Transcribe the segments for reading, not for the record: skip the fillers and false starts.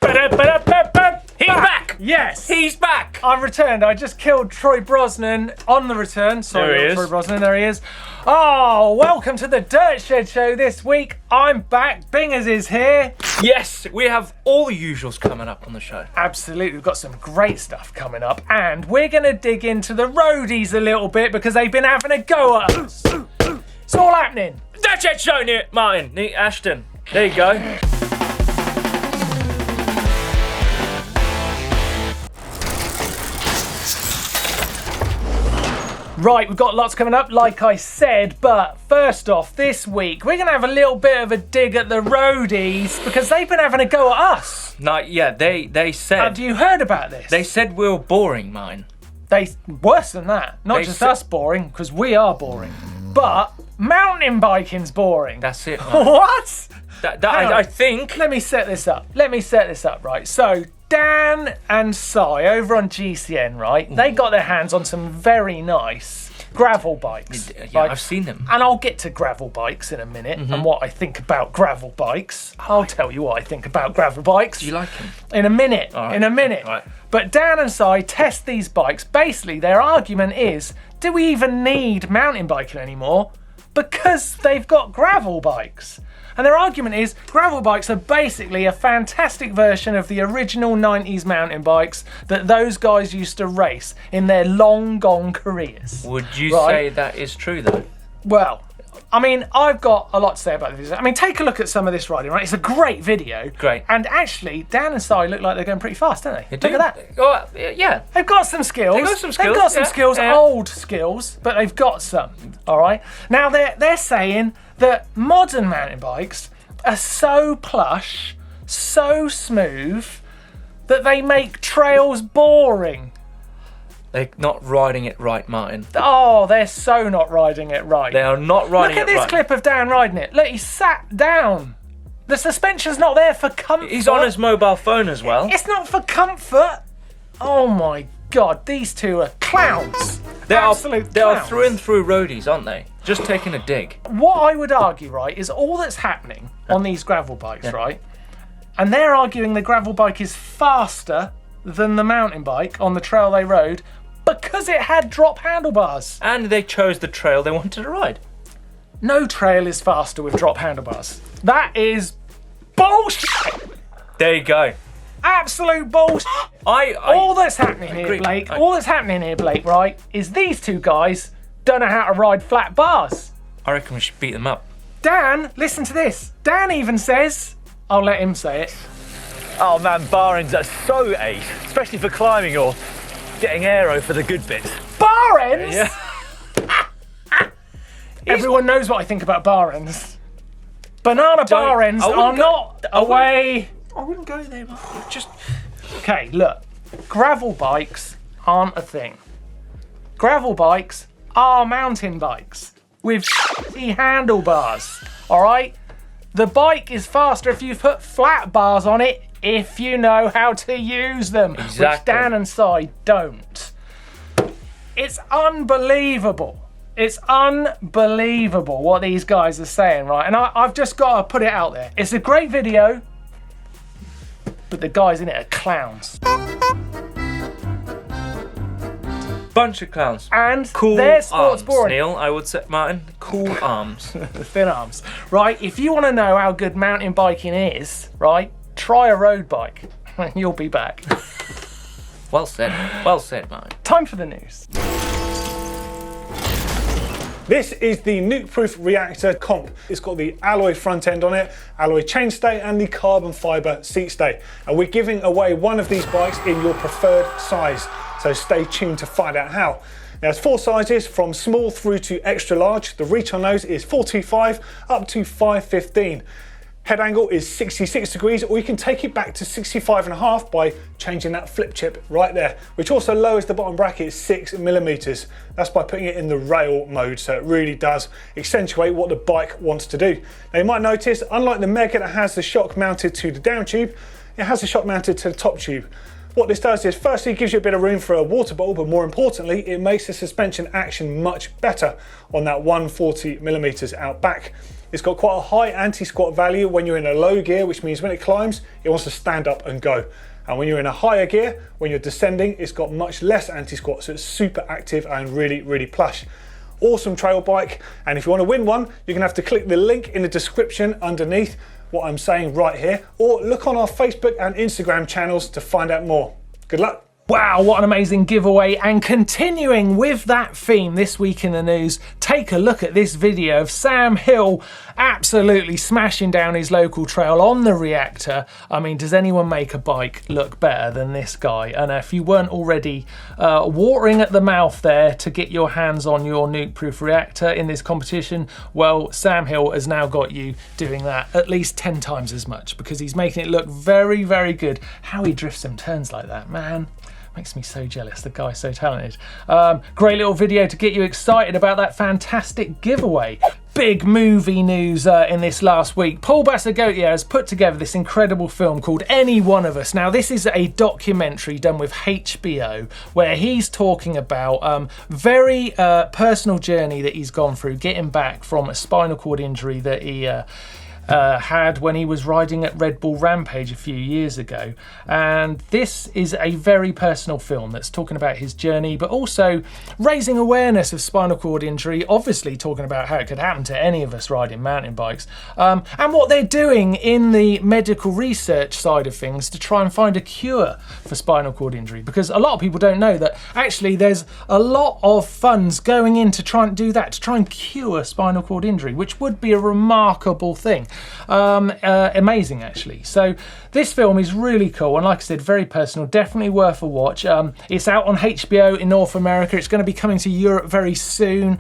He's back! Yes! He's back! I've returned. I just killed Troy Brosnan on the return. Sorry, There he is. Troy Brosnan, there he is. Oh, welcome to the Dirt Shed Show this week. I'm back. Bingers is here. Yes, we have all the usuals coming up on the show. Absolutely, we've got some great stuff coming up. And we're going to dig into the roadies a little bit because they've been having a go at us. It's all happening. Dirt Shed Show, near Martin, near Ashton. There you go. Right, we've got lots coming up, like I said, but first off, this week, we're going to have a little bit of a dig at the roadies because they've been having a go at us. No, yeah, they said... Have you heard about this? They said we were boring, Martin. Worse than that. Not They just said- us boring, because we are boring, but mountain biking's boring. That's it, Martin. What? Hang Hang on. on. I think... Let me set this up, right? So, Dan and Si over on GCN, right? They got their hands on some very nice gravel bikes. Yeah, right? I've seen them. And I'll get to gravel bikes in a minute and what I think about gravel bikes. I'll tell you what I think about gravel bikes. Do you like them? In a minute. All right. In a minute. All right. But Dan and Si test these bikes. Basically, their argument is, do we even need mountain biking anymore? Because they've got gravel bikes. And their argument is gravel bikes are basically a fantastic version of the original 90s mountain bikes that those guys used to race in their long gone careers. Would you Right. say that is true, though? Well, I mean, I've got a lot to say about this. I mean, take a look at some of this riding, right? It's a great video. Great. And actually, Dan and Si look like they're going pretty fast, don't they? Do Look at that. Oh, yeah. They've got some skills. They've got some skills, They've got some yeah, skills, yeah. old skills, but they've got some. All right. Now they're saying that modern mountain bikes are so plush, so smooth that they make trails boring. They're not riding it right, Martin. Oh, they're so not riding it right. They are not riding Look at it this right. clip of Dan riding it. Look, he's sat down. The suspension's not there for comfort. He's on his mobile phone as well. It's not for comfort. Oh my God, these two are clowns. They Absolute are clowns. through and through roadies, aren't they? Just taking a dig. What I would argue, right, is all that's happening on these gravel bikes, right? And they're arguing the gravel bike is faster than the mountain bike on the trail they rode because it had drop handlebars. And they chose the trail they wanted to ride. No trail is faster with drop handlebars. That is bullshit. There you go. Absolute bullshit. All that's happening here, agree. Blake, all that's happening here, Blake, right, is these two guys don't know how to ride flat bars. I reckon we should beat them up. Dan, listen to this. Dan even says, I'll let him say it. Oh man, bar ends are so ace, especially for climbing or getting aero for the good bits. Bar ends? Yeah. Everyone knows what I think about bar ends. Banana bar ends I wouldn't are go- not I a wouldn't- way. I wouldn't go there, man. Just... Okay, look. Gravel bikes aren't a thing. Gravel bikes are mountain bikes with shitty handlebars, all right? The bike is faster if you put flat bars on it, if you know how to use them, which Exactly. Dan and Si don't. It's unbelievable. It's unbelievable what these guys are saying, right? And I've just got to put it out there. It's a great video, but the guys in it are clowns. Bunch of clowns. And Cool their sports arms, boring. Neil, I would say, Martin. Cool arms. The thin arms. Right, if you want to know how good mountain biking is, right, try a road bike and you'll be back. Well said. Well said, Martin. Time for the news. This is the nuke-proof reactor comp. It's got the alloy front end on it, alloy chainstay and the carbon fibre seat stay. And we're giving away one of these bikes in your preferred size. So stay tuned to find out how. Now there's 4 sizes from small through to extra large. The reach on those is 425 up to 515. Head angle is 66 degrees, or you can take it back to 65.5 by changing that flip chip right there, which also lowers the bottom bracket 6mm. That's by putting it in the rail mode, so it really does accentuate what the bike wants to do. Now you might notice, unlike the Mega that has the shock mounted to the down tube, it has the shock mounted to the top tube. What this does is firstly gives you a bit of room for a water bottle, but more importantly it makes the suspension action much better on that 140mm out back. It's got quite a high anti-squat value when you're in a low gear, which means when it climbs, it wants to stand up and go. And when you're in a higher gear, when you're descending, it's got much less anti-squat, so it's super active and really, really plush. Awesome trail bike, and if you want to win one, you're going to have to click the link in the description underneath what I'm saying right here, or look on our Facebook and Instagram channels to find out more. Good luck. Wow, what an amazing giveaway. And continuing with that theme this week in the news, take a look at this video of Sam Hill absolutely smashing down his local trail on the Reactor. I mean, does anyone make a bike look better than this guy? And if you weren't already watering at the mouth there to get your hands on your nuke-proof Reactor in this competition, well, Sam Hill has now got you doing that at least 10 times as much, because he's making it look very, very good. How he drifts them turns like that, man. Makes me so jealous. The guy's so talented. Great little video to get you excited about that fantastic giveaway. Big movie news in this last week. Paul Basagotia has put together this incredible film called Any One of Us. Now, this is a documentary done with HBO where he's talking about very personal journey that he's gone through getting back from a spinal cord injury that he had when he was riding at Red Bull Rampage a few years ago. And this is a very personal film that's talking about his journey, but also raising awareness of spinal cord injury, obviously talking about how it could happen to any of us riding mountain bikes, and what they're doing in the medical research side of things to try and find a cure for spinal cord injury, because a lot of people don't know that actually there's a lot of funds going in to try and do that, to try and cure spinal cord injury, which would be a remarkable thing. Amazing, actually. So this film is really cool, and like I said, very personal, definitely worth a watch. It's out on HBO in North America. It's going to be coming to Europe very soon,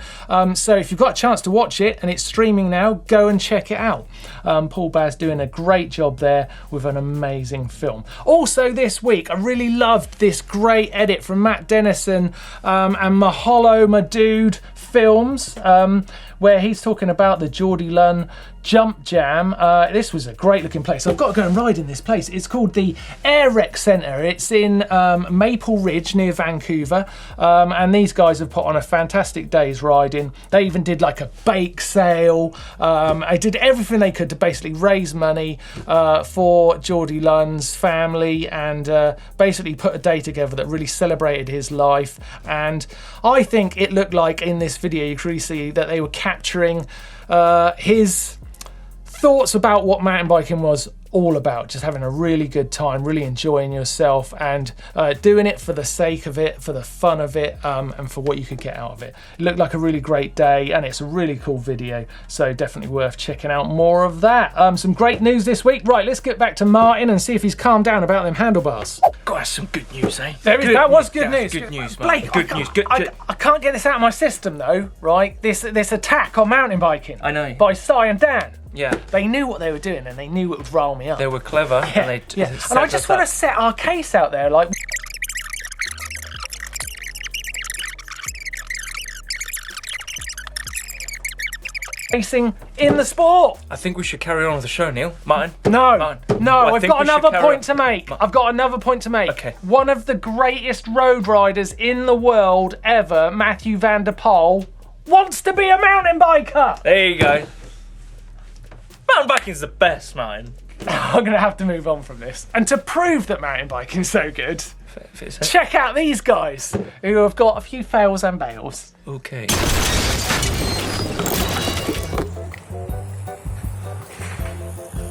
so if you've got a chance to watch it and it's streaming now, go and check it out. Paul Baz doing a great job there with an amazing film. Also this week, I really loved this great edit from Matt Dennison and Mahalo Madood Films, where he's talking about the Geordie Lunn Jump Jam. This was a great looking place. I've got to go and ride in this place. It's called the Air Rec Centre. It's in Maple Ridge near Vancouver, and these guys have put on a fantastic day's riding. They even did like a bake sale. They did everything they could to basically raise money for Geordie Lunn's family, and basically put a day together that really celebrated his life. And I think it looked like in this video you could really see that they were capturing his thoughts about what mountain biking was all about, just having a really good time, really enjoying yourself, and doing it for the sake of it, for the fun of it, and for what you could get out of it. It looked like a really great day, and it's a really cool video, so definitely worth checking out more of that. Some great news this week. Right, let's get back to Martin and see if he's calmed down about them handlebars. God, that's some good news, eh? That was good news. Good news, Blake, Good news. Good. I can't get this out of my system though, right? This attack on mountain biking. I know. By Si and Dan. Yeah. They knew what they were doing, and they knew it would roll me up. They were clever, Yeah, and they yeah. set And I just us want to up. set our case out there, like racing in the sport. I think we should carry on with the show, Neil. Martin? No, Martin. no, Well, I I've think got we should another carry point on. to make. I've got another point to make. Okay. One of the greatest road riders in the world ever, Matthew van der Poel, wants to be a mountain biker. There you go. Mountain biking's the best, Martin. I'm going to have to move on from this. And to prove that mountain biking's so good, If it's check out these guys who have got a few fails and bails. okay.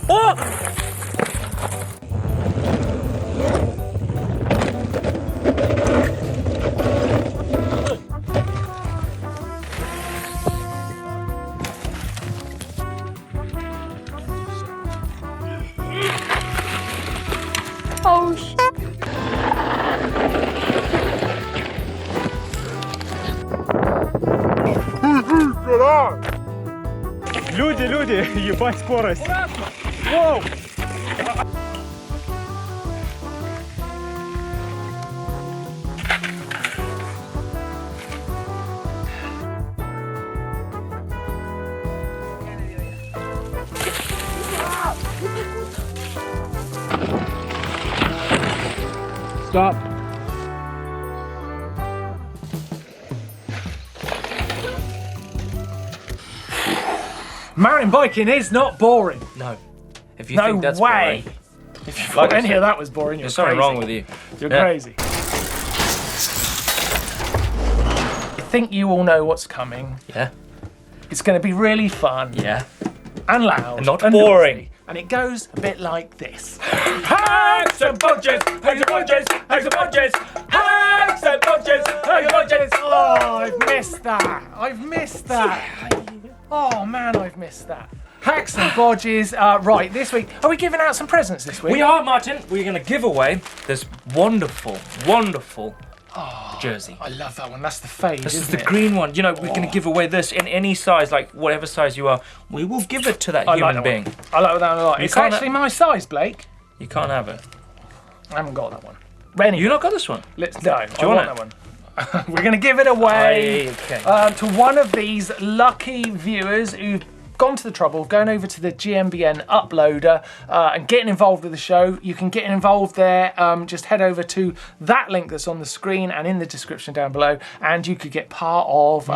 What? Oh, shit. Люди, ебать скорость. Воу! Stop. Mountain biking is not boring. No. If you No think that's way. boring, If you Like thought I any said, of that was boring, you're there's something crazy. wrong with you. You're Yeah. crazy. I think you all know what's coming. Yeah. It's going to be really fun Yeah. and loud And not and boring. noisy. And it goes a bit like this. Hacks and bodges, hacks and bodges, hacks and bodges, hacks and bodges, hacks and bodges. Oh, I've missed that. I've missed that. Oh man, I've missed that. Hacks and bodges. Right, this week, are we giving out some presents this week? We are, Martin. We're going to give away this wonderful, wonderful jersey. I love that one. That's the fade, This is isn't the it? green one. You know, we're going to give away this in any size, like whatever size you are. We will give it to that I human like that being. one. I like that one a lot. It's can't actually my size, Blake. You can't have it. I haven't got that one. Rennie, You not got this one? let's no. you I want want that one. We're going to give it away Okay. to one of these lucky viewers who've gone to the trouble of going over to the GMBN uploader and getting involved with the show. You can get involved there. Just head over to that link that's on the screen and in the description down below, and you could get part of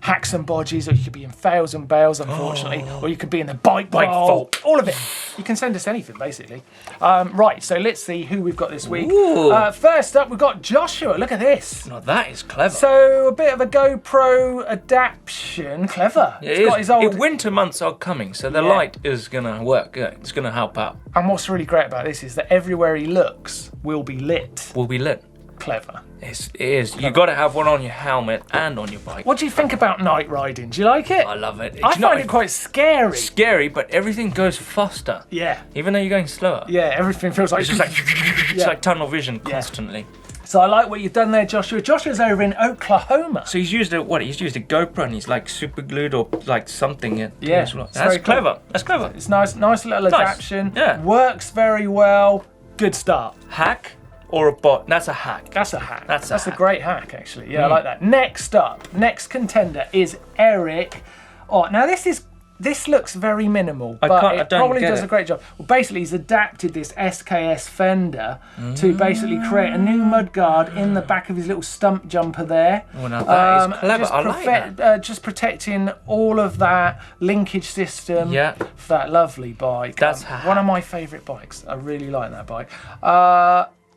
Hacks and Bodges, or you could be in Fails and Bales, unfortunately, or you could be in the Bike Vault. All of it. You can send us anything, basically. Right, so let's see who we've got this week. Ooh. First up, we've got Joshua. Look at this. Now that is clever. So a bit of a GoPro adaptation. Clever. it It's is. got his old. Winter months are coming, so the Yeah. light is gonna work. Yeah, it's gonna help out. And what's really great about this is that everywhere he looks will be lit. We'll be lit. Clever. It is. You got to have one on your helmet and on your bike. What do you think about night riding? Do you like it? I love it. I Do you know, find it quite scary. scary, but everything goes faster. Yeah. Even though you're going slower. Yeah, everything feels like. It's just like it's Yeah. like tunnel vision constantly. So I like what you've done there, Joshua. Joshua's over in Oklahoma. So he's used he's used a GoPro and he's like super glued or like something. Yeah, as well. it's That's very cool. clever. That's clever. It's nice little adaptation. Yeah. Works very well. Good start. Hack or a bot? That's a hack. That's a hack. That's a a hack. great hack, actually. Yeah, I like that. Next up, next contender is Eric. Oh, now this looks very minimal, but I it don't probably get does it. a great job. Well, basically, he's adapted this SKS fender to basically create a new mudguard in the back of his little stump jumper there. Oh, now that is clever. Just, I like that. just protecting all of that linkage system Yeah. for that lovely bike. That's one of my favourite bikes. I really like that bike.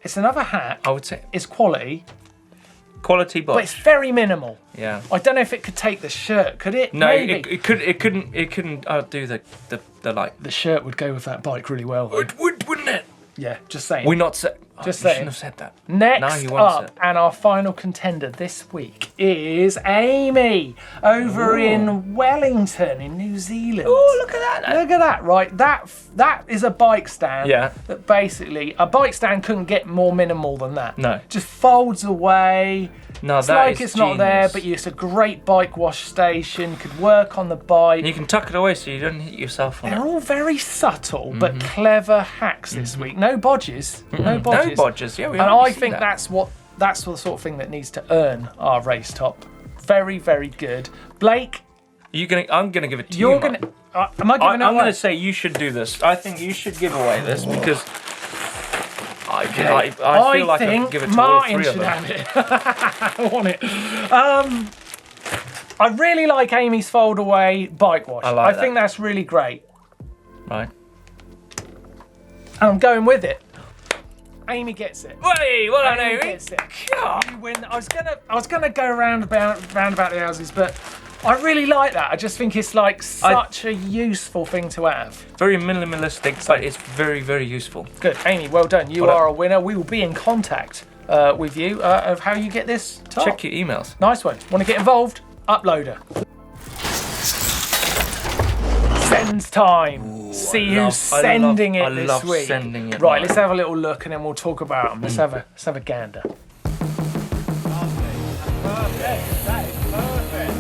It's another hack. I would say It's quality, quality but bot. it's very minimal. Yeah. I don't know if it could take the shirt. Could it? No, Maybe. it couldn't do the light. The shirt would go with that bike really well, though. Wouldn't it? Yeah, just saying. We not said. Just you saying. shouldn't have said that. Next Now he wants up, it. and our final contender this week is Amy over in Wellington in New Zealand. Oh, look at that. Look at that, right? That is a bike stand. Yeah. That basically, a bike stand couldn't get more minimal than that. No. Just folds away. No, It's that like is it's not there, genius. but it's a great bike wash station. Could work on the bike. And you can tuck it away so you don't hit yourself on They're it. all very subtle but clever hacks this week. No bodges. No bodges. No bodges. Yeah, we And hardly I see think that. that's the sort of thing that needs to earn our race top. Very, very good. Blake, I'm gonna give it to you're you. gonna. Mark. Am I giving I'm it away? gonna say you should do this. I think you should give away this because I feel like I think could give it to Martin all three of should them. have it. I want it. I really like Amy's fold away bike wash. I think that's really great. Right. And I'm going with it. Amy gets it. Hey, well done, Amy Amy. gets it. You win. I was gonna go round about the houses, but I really like that. I just think it's like such a useful thing to have. Very minimalistic, but it's very, very useful. Good, Amy. Well done. You Well done. are a winner. We will be in contact with you of how you get this top. Check your emails. Nice one. Want to get involved? Uploader. Sends time. See who's sending it I this love week. sending it, Right, Mike. let's have a little look and then we'll talk about them. Let's have a gander.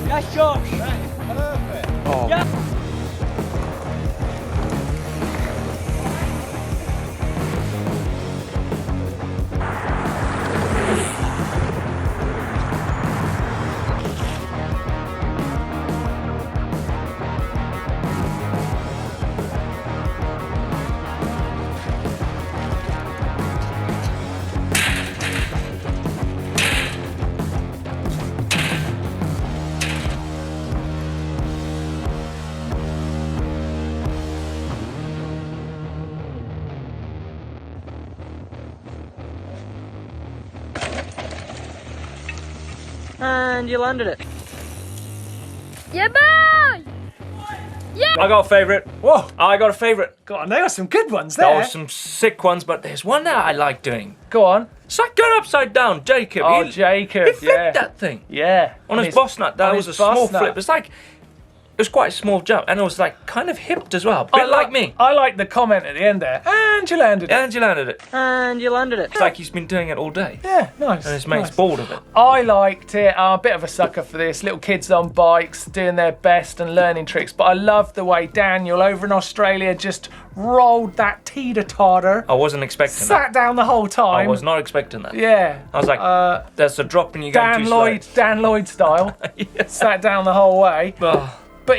Yes, Josh. Perfect. Oh. Yeah. And you landed it. Yeah, boy! I got a favourite. Whoa, I got a favourite. God, there are some good ones there. There were some sick ones, but there's one that I like doing. Go on. It's like going upside down, Jacob. Oh, he Jacob, flipped yeah. that thing. Yeah. On his boss nut, that was a small flip. It's like, it was quite a small jump, and it was like kind of hipped as well. A bit like me. I like the comment at the end there. And you landed it. And you landed it. And you landed it. It's like he's been doing it all day. Yeah, nice. And his mate's nice. bored of it. I liked it. I'm a bit of a sucker for this. Little kids on bikes doing their best and learning tricks. But I love the way Daniel over in Australia just rolled that teeter-totter. I wasn't expecting that. Sat down the whole time. I was not expecting that. Yeah. I was like, there's a drop and you're going Dan Lloyd style. Yeah. Sat down the whole way. Oh, But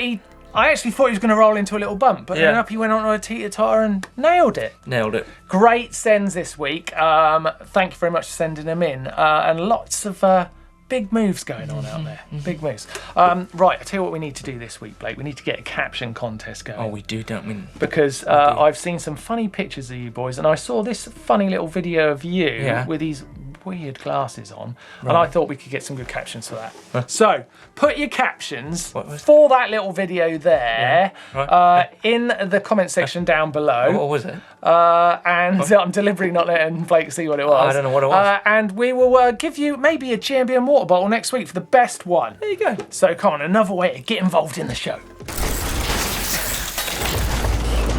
I actually thought he was going to roll into a little bump. But then Yeah. up he went on a teeter-totter and nailed it. nailed it. Great sends this week. Thank you very much for sending them in. And lots of big moves going on out there. Big moves. Right, I'll tell you what we need to do this week, Blake. We need to get a caption contest going. Oh, we do, don't we? Because I've seen some funny pictures of you boys, and I saw this funny little video of you Yeah. with these weird glasses on, and I thought we could get some good captions for that. So, put your captions for that little video there in the comment section down below. What was it? And I'm deliberately not letting Blake see what it was. I don't know what it was. And we will give you maybe a GMBN water bottle next week for the best one. There you go. So come on, another way to get involved in the show.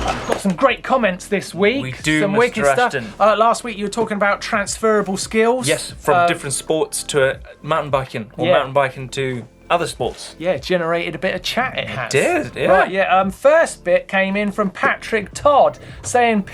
I've got some great comments this week. We do, some Mr. wicked Ashton. stuff. Last week you were talking about transferable skills. Yes, from different sports to mountain biking, or Yeah. mountain biking to other sports. Yeah, generated a bit of chat, it has. did, yeah. Right, yeah. First bit came in from Patrick Todd saying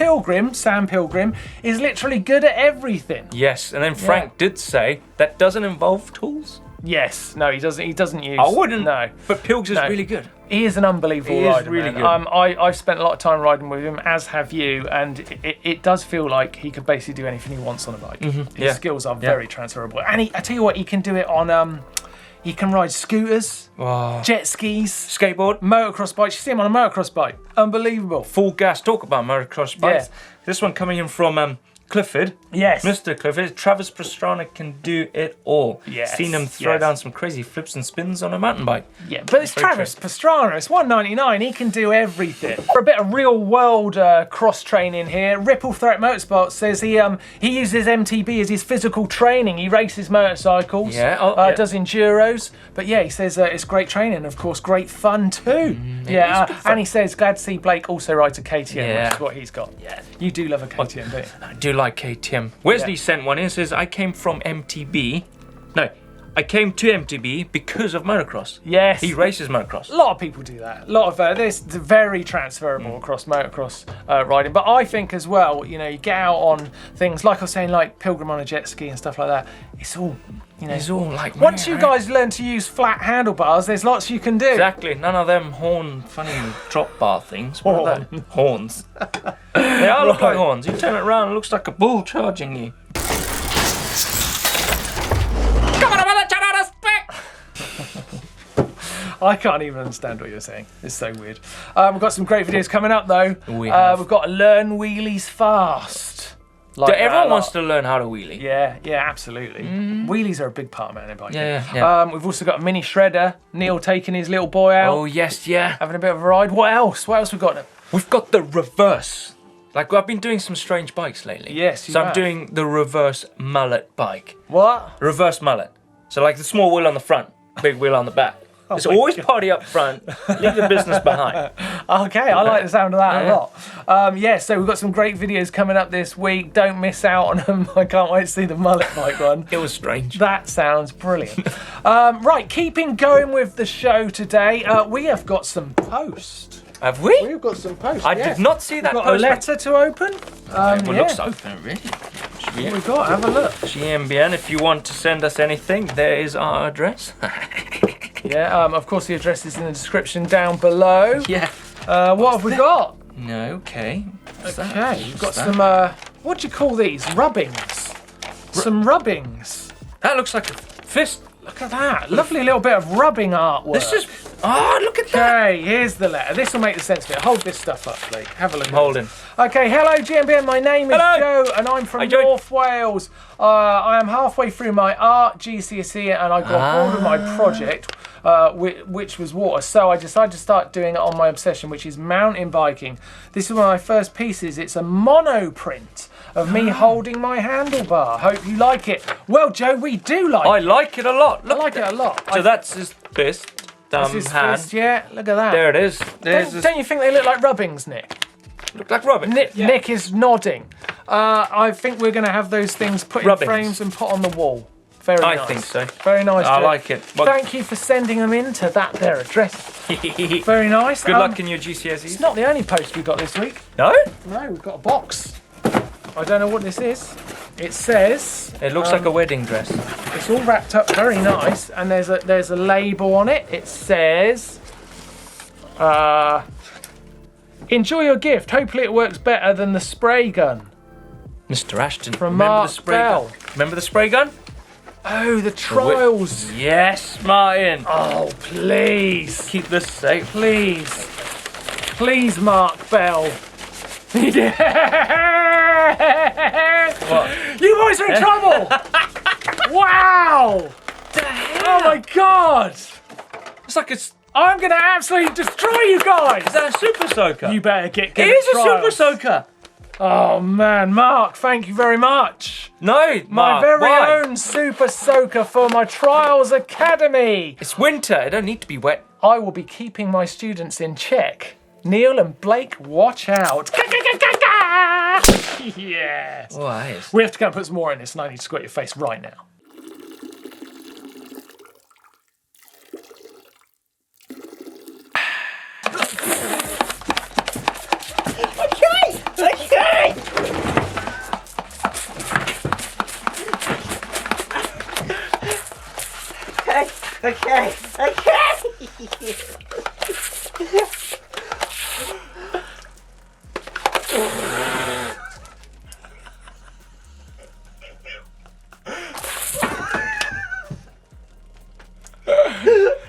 Sam Pilgrim, is literally good at everything. Yes, and then Frank did say that doesn't involve tools. Yes, no, he doesn't use. I wouldn't. No. But Pilgs is No. really good. He is an unbelievable He is rider, really man. good. I've spent a lot of time riding with him, as have you, and it does feel like he could basically do anything he wants on a bike. His Yeah. skills are very transferable. And I tell you what, he can do it on, he can ride scooters, Oh. jet skis, Skateboard, motocross bikes. You see him on a motocross bike. Unbelievable. full gas. Talk about motocross bikes. Yeah. This one coming in from Clifford. Yes. Mr. Clifford. Travis Pastrana can do it all. Yes, Seen him throw yes. down some crazy flips and spins on a mountain bike. Yeah, but it's Very Travis Pastrana. It's 199. He can do everything. For a bit of real world cross training here, Ripple Threat Motorsport says he uses MTB as his physical training. He races motorcycles. Yeah, does enduros. But yeah, he says it's great training. Of course, great fun too. And he says glad to see Blake also rides a KTM, which is what he's got. Yeah, you do love a KTM, don't you? I do like KTM. Wesley sent one in, says, I came from MTB. No, I came to MTB because of motocross. Yes. He races motocross. A lot of people do that. A lot of this is very transferable across motocross riding. But I think as well, you get out on things like I was saying, like Pilgrim on a jet ski and stuff like that. It's all, It's all like Once you guys learn to use flat handlebars, there's lots you can do. Exactly. None of them funny drop bar things. What are they? Horns. They are look like horns. You turn it around, it looks like a bull charging you. I can't even understand what you're saying. It's so weird. We've got some great videos coming up though. We have. We've got to learn wheelies fast. Like Everyone wants to learn how to wheelie. Yeah, absolutely. Wheelies are a big part of mountain biking. Yeah. We've also got a mini shredder. Neil taking his little boy out, Oh, yes, yeah. having a bit of a ride. What else? What else we got? We've got the reverse. Like, I've been doing some strange bikes lately. Yes, you So I'm have. doing the reverse mullet bike. What? Reverse mullet. So like the small wheel on the front, big wheel on the back. It's always party up front, leave the business behind. Okay, I like the sound of that a lot. So we've got some great videos coming up this week. Don't miss out on them. I can't wait to see the mullet bike one. It was strange. That sounds brilliant. Right, keeping going with the show today, we have got some post. Have we? We've got some post. I did not see that We've got post. a letter to open. It looks open, really. What we got? Have a look. GMBN, if you want to send us anything, there is our address. Of course the address is in the description down below. Yeah. What have we got? No, okay. Okay, we've got some, what do you call these? Rubbings. Some rubbings. That looks like a fist. Look at that. Lovely little bit of rubbing artwork. This is. Look at Okay, here's the letter. This will make the sense of it. Hold this stuff up, please. Have a look. I'm holding. Okay, hello GMBN. My name is Hello. Joe, and I'm from Hi, Joe. North Wales. I am halfway through my art GCSE, and I got bored with my project, which was water. So I decided to start doing it on my obsession, which is mountain biking. This is one of my first pieces. It's a mono print of me holding my handlebar. Hope you like it. Well, Joe, we do like I it. like it a lot. I Look like it a lot. So that's his fist. That's his hand. fist, yeah. Look at that. There it is. There's Don't you think they look like rubbings, Nick? look like rubbish. Nick is nodding. I think we're going to have those things put in Rubbings. frames and put on the wall. Very I nice. think so. Very nice. I Joe. like it. Well, Thank you for sending them in to that there address. Very nice. Good luck in your GCSEs. It's not the only post we've got this week. No? No, we've got a box. I don't know what this is. It says It looks like a wedding dress. it's all wrapped up very nice, and there's a label on it. It says, "Enjoy your gift. Hopefully it works better than the spray gun." Mr. Ashton, From remember Mark the spray Bell. gun? Remember the spray gun? Oh, the trials. Yes, Martin. Oh, please. Keep this safe. Please. Please, Mark Bell. Yeah! What? You boys are in trouble! Wow! Oh my god! It's like it's. I'm gonna absolutely destroy you guys! Is that a super soaker? You better get it good is at a super trials. soaker. Oh man, Mark, thank you very much. No, My Mark, very why? own super soaker for my Trials Academy. It's winter. It don't need to be wet. I will be keeping my students in check. Neil and Blake, watch out. Yes. Oh, that is. We have to go and put some more in this, and I need to squirt your face right now. Okay.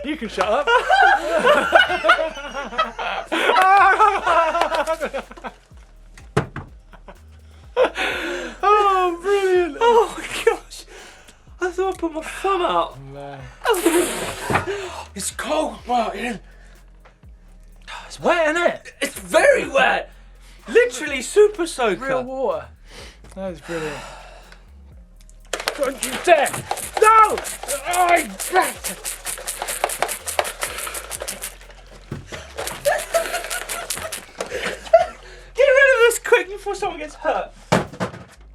You can shut up. Oh, brilliant. Oh my gosh. I thought I put my thumb out. It's cold, Martin. It's wet, isn't it? It's very wet. Literally super soaker. Real water. That was brilliant. Don't you dare! No! Get rid of this quick before someone gets hurt.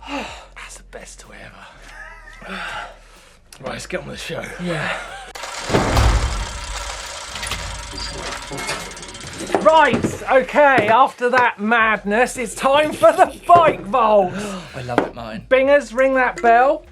That's the best toy ever. Right, let's get on with the show. Yeah. Right, okay, after that madness, it's time for the bike vault. I love it, Martin. Bingers, ring that bell.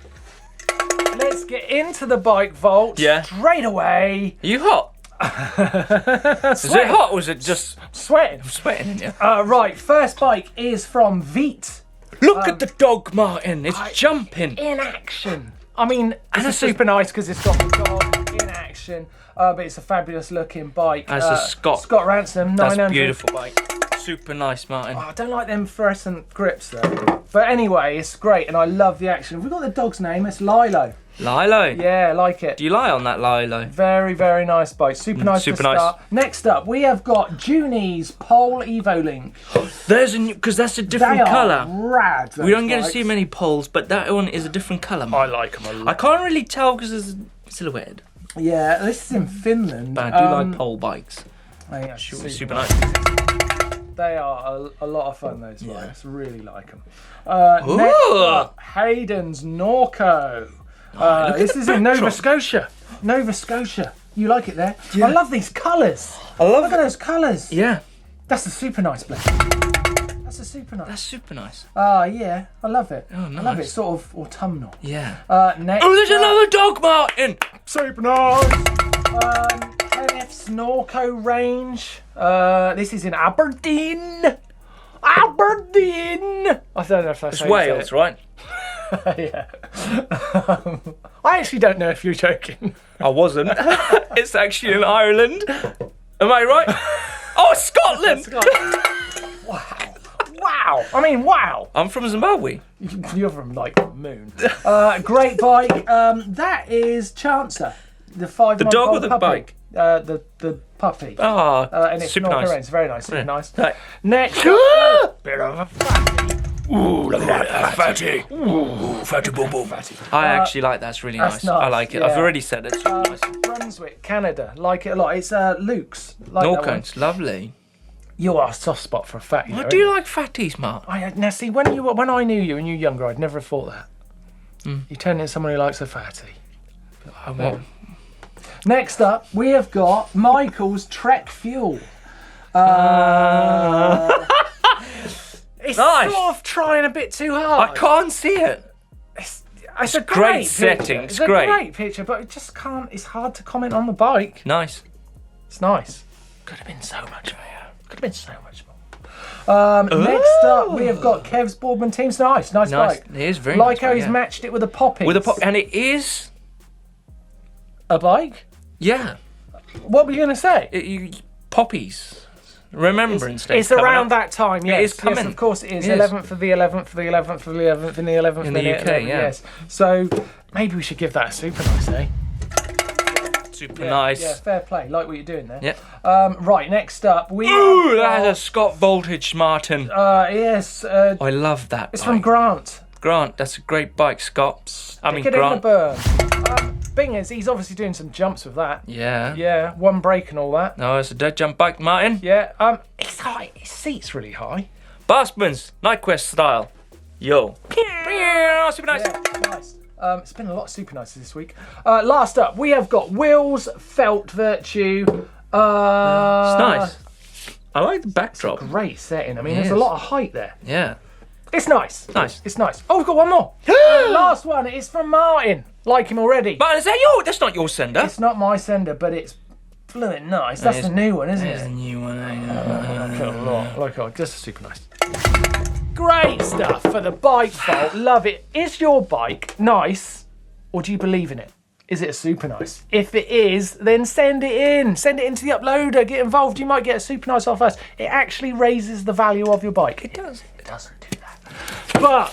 Let's get into the bike vault Yeah. straight away. Are you hot? Is it hot or is it just Sweating. sweating in you? Right, first bike is from Veet. Look at the dog, Martin. It's jumping. In action. I mean, it's super nice because it's got the dog in action, but it's a fabulous looking bike. That's a Scott. Scott Ransom, 900. That's beautiful bike. Super nice, Martin. Oh, I don't like them fluorescent grips though. But anyway, it's great and I love the action. We've got the dog's name, it's Lilo. Lilo. Yeah, I like it. Do you lie on that Lilo? Very, very nice bike. Super nice super to nice. start. Next up, we have got Junie's Pole Evo Link. There's a new, because that's a They different are colour. rad. We don't get to those see bikes. many poles, but that one is a different colour. I like them a lot. I can't really tell because it's silhouetted. Yeah, this is in Finland. But I do like pole bikes. Yeah, Super nice. They are a lot of fun, those bikes. Really like them. Ooh. Next up, Hayden's Norco. This is in Nova Scotia. Nova Scotia. You like it there? Yeah. I love these colours. I love Look at those colours. Yeah, That's a super nice blade. That's a super nice. that's super nice. Yeah, I love it. Oh, I love it. nice. Sort of autumnal. Yeah. Next Oh, there's up, another dog, Martin. super nice. Kenneth's Norco range. This is in Aberdeen. Aberdeen. I don't know if that's It's Wales, right? Yeah. I actually don't know if you're joking. I wasn't. It's actually in Ireland. Am I right? Oh, Scotland! Wow. I mean, wow. I'm from Zimbabwe. You're from, like, the moon. Great bike. That is Chancer. The 5-month-old dog or the puppy. bike? The puppy. Ah, and it's super North nice. Korean. It's very nice. Super Yeah. nice. Right. Next. Bit of a fatty. Ooh, look at that, fatty. Ooh, fatty boo boo. I actually like that. It's really that's nice. I nice, like it. yeah. I've already said it. It's really nice. Brunswick, Canada. Like it a lot. It's Luke's. Like that one. Norcones, lovely. You are a soft spot for a fatty. I do like fatties, Mark. Now see, when I knew you and you were younger, I'd never have thought that. You turn into someone who likes a fatty. I want. Next up, we have got Michael's Trek Fuel. It's Nice. sort of trying a bit too hard. I can't see it. It's a great great setting, picture. it's It's a great. great picture, but it just can't. It's hard to comment on the bike. Nice. It's nice. Could have been so much higher. Could have been so much more. Next up, we have got Kev's Boardman Team's nice Nice. bike. It is very Like nice. how he's matched it with a poppy. With a pop, and it is. A bike? Yeah. What were you going to say? Poppies. Remembrance Day. It's around that time, yes. is coming. Yes, of course it is. It is. 11th of the 11th of the 11th of the 11th and the 11th In the minute. UK, yeah. Yes. So maybe we should give that a super nice, eh? Super nice. Yeah, fair play. Like what you're doing there. Yeah. Right, next up we Ooh, have that got, has a Scott Voltage Martin. yes, I love that. it's bike. from Grant. Grant. That's a great bike, Scott. I mean, Get in the Grant. burn. Bingers, he's obviously doing some jumps with that. Yeah. Yeah, one break and all that. No, it's a dead jump bike, Martin. Yeah, it's high. His seat's really high. Bassman's Nightquest style. Yo. Super nice. Yeah, nice. It's been a lot of super nices this week. Last up, we have got Will's Felt Virtue. It's nice. I like the backdrop. Great setting. I mean, It there's a is. lot of height there. Yeah. It's nice. Nice. It's nice. Oh, we've got one more. Last one is from Martin. Like him already. But is that your? That's not your sender. It's not my sender, but it's fluent nice. That's It's- the new one, isn't There's a it? new one. Like, just super nice. Great stuff for the bike vault. Love it. Is your bike nice, or do you believe in it? Is it a super nice? If it is, then send it in. Send it into the uploader. Get involved. You might get a super nice off us. It actually raises the value of your bike. It does. It doesn't do that. But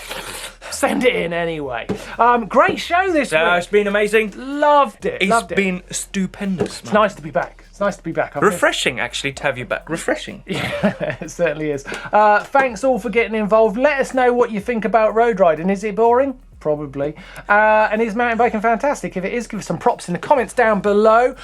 send it in anyway. Great show this week. It's been amazing. Loved it. It's Loved it. been stupendous. It's nice to be back. It's nice to be back. Refreshing, actually, to have you back. Refreshing. Yeah, it certainly is. Thanks all for getting involved. Let us know what you think about road riding. Is it boring? Probably. And is mountain biking fantastic? If it is, give us some props in the comments down below.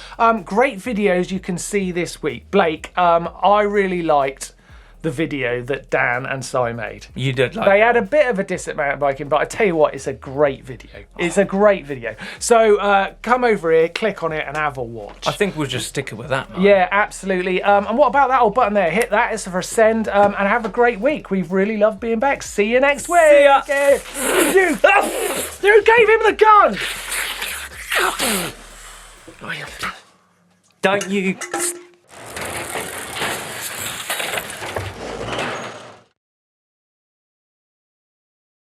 Great videos you can see this week. Blake, I really liked the video that Dan and Si made. You did like They had a bit of a diss at mountain biking, but I tell you what, it's a great video. It's a great video. So come over here, click on it, and have a watch. I think we'll just stick it with that, man. Yeah, absolutely. And what about that old button there? Hit that. It's for send. And have a great week. We've really loved being back. See you next week. See ya. You gave him the gun. Don't you